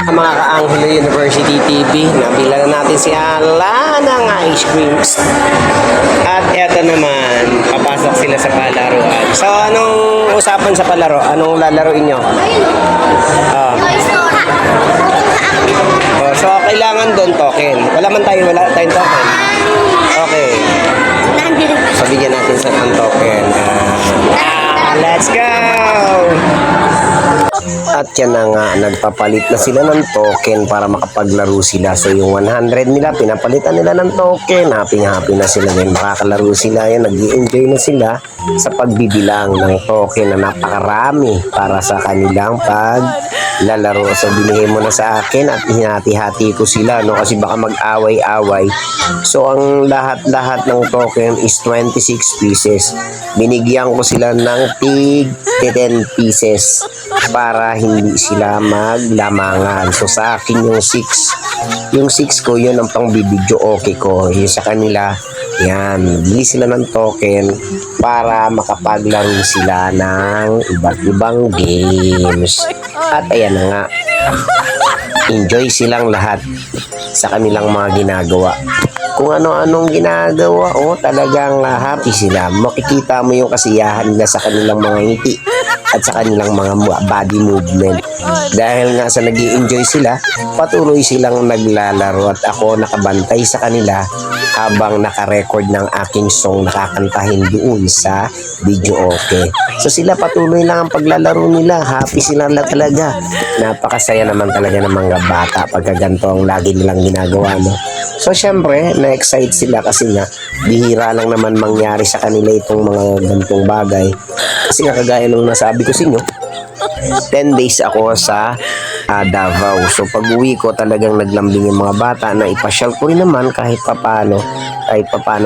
Mga ka-Angelo University TV, nabilan na natin si Ala ng ice creams. At eto naman, papasok sila sa palaruan. So, anong usapan sa palaro? Anong lalaroin nyo? So, kailangan doon token. Wala tayong token. Okay. So, bigyan natin sa token. Let's go! At yan na nga, nagpapalit na sila ng token para makapaglaro sila. So yung 100 nila, pinapalitan nila ng token. Happy na sila din. Makakalaro sila yan, nag-i-enjoy na sila sa pagbibilang ng token na napakarami para sa kanilang paglalaro. So binigay mo na sa akin at hinati-hati ko sila, no? Kasi baka mag-away-away. So ang lahat-lahat ng token is 26 pieces. Binigyan ko sila ng tig 10 pieces para hindi sila maglamangan. So sa akin yung 6 ko, yun ang pang-video okay ko. Yung sa kanila, yan, bili sila ng token para makapaglaro sila ng iba't ibang games. At ayan na nga, enjoy silang lahat sa kanilang mga ginagawa. Kung ano-anong ginagawa, talagang happy sila. Makikita mo yung kasiyahan nila sa kanilang mga ngiti at sa kanilang mga body movement. Dahil nga sa nag-i-enjoy sila, patuloy silang naglalaro at ako nakabantay sa kanila habang nakarecord ng aking song nakakantahin doon sa video okay. So sila patuloy lang ang paglalaro nila. Happy sila talaga. Napakasaya naman talaga ng mga bata pagka ganito ang lagi nilang ginagawa, no? So syempre, na-excite sila kasi nga bihira lang naman mangyari sa kanila itong mga ganitong bagay. Kasi nga kagaya nung nasabi ko sa inyo, 10 days ako sa Davao. So pag uwi ko talagang naglambing yung mga bata na ipasyal ko rin naman kahit papano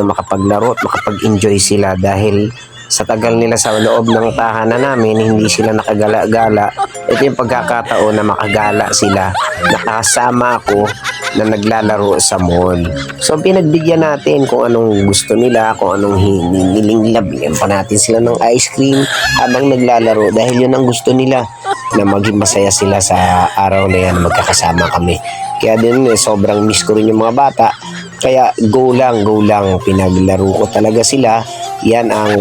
makapaglaro at makapag-enjoy sila dahil sa tagal nila sa loob ng tahanan namin, hindi sila nakagala-gala. Ito yung pagkakataon na makagala sila. Nakasama ako na naglalaro sa mall. So pinagbigyan natin kung anong gusto nila, kung anong hinilinglab. Bigyan pa natin sila ng ice cream habang naglalaro dahil yun ang gusto nila, na maging masaya sila sa araw na yan, magkakasama kami. Kaya din sobrang miss ko rin yung mga bata. Kaya go lang, pinaglaro ko talaga sila. Yan ang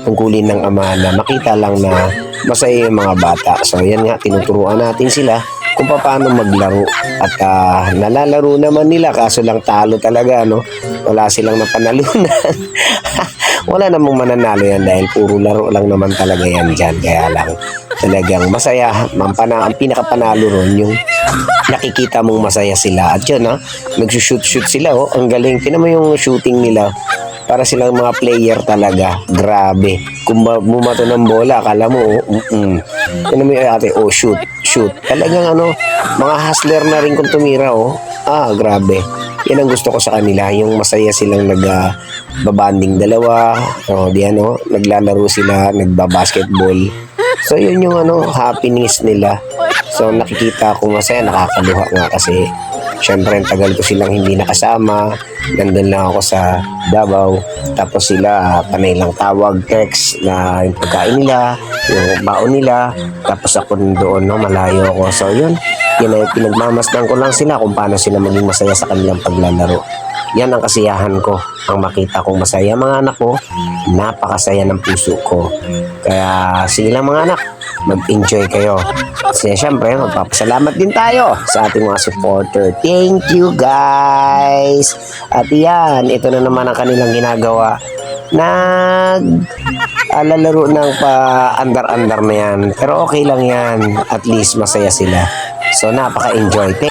tungkulin ng ama, na makita lang na masaya yung mga bata. So yan nga, tinuturuan natin sila kung paano maglaro. At nalalaro naman nila, kaso lang talo talaga, no? Wala silang napanalunan. Wala namang mananalo yan dahil puro laro lang naman talaga yan dyan. Kaya lang talagang masaya. Ang pinakapanalo ron yung nakikita mong masaya sila. At yun, nagsushoot sila, ang galing. Tinan mo yung shooting nila. Para silang mga player talaga. Grabe. Kung bumato ng bola, akala mo, tinan mo yung ate, shoot. Talagang mga hustler na rin kung tumira, grabe. Yan ang gusto ko sa kanila, yung masaya silang nagbabanding dalawa, naglalaro sila, nagbabasketball. So yun yung happiness nila. So nakikita ko masaya, nakakaluha nga kasi syempre ang tagal ko silang hindi nakasama. Nandun lang ako sa Davao. Tapos sila panay lang tawag, text na yung pagkain nila, yung baon nila. Tapos ako doon, malayo ako. So yun ay pinagmamasdan ko lang sila kung paano sila maging masaya sa kanilang paglalaro. Yan ang kasiyahan ko, ang makita kong masaya mga anak ko. Napakasaya ng puso ko. Kaya sige lang mga anak, mag-enjoy kayo. Kasi syempre, magpapasalamat din tayo sa ating mga supporter. Thank you guys! At yan, ito na naman ang kanilang ginagawa. Lalaro ng pa-andar-andar na yan. Pero okay lang yan. At least masaya sila. So napaka-enjoy.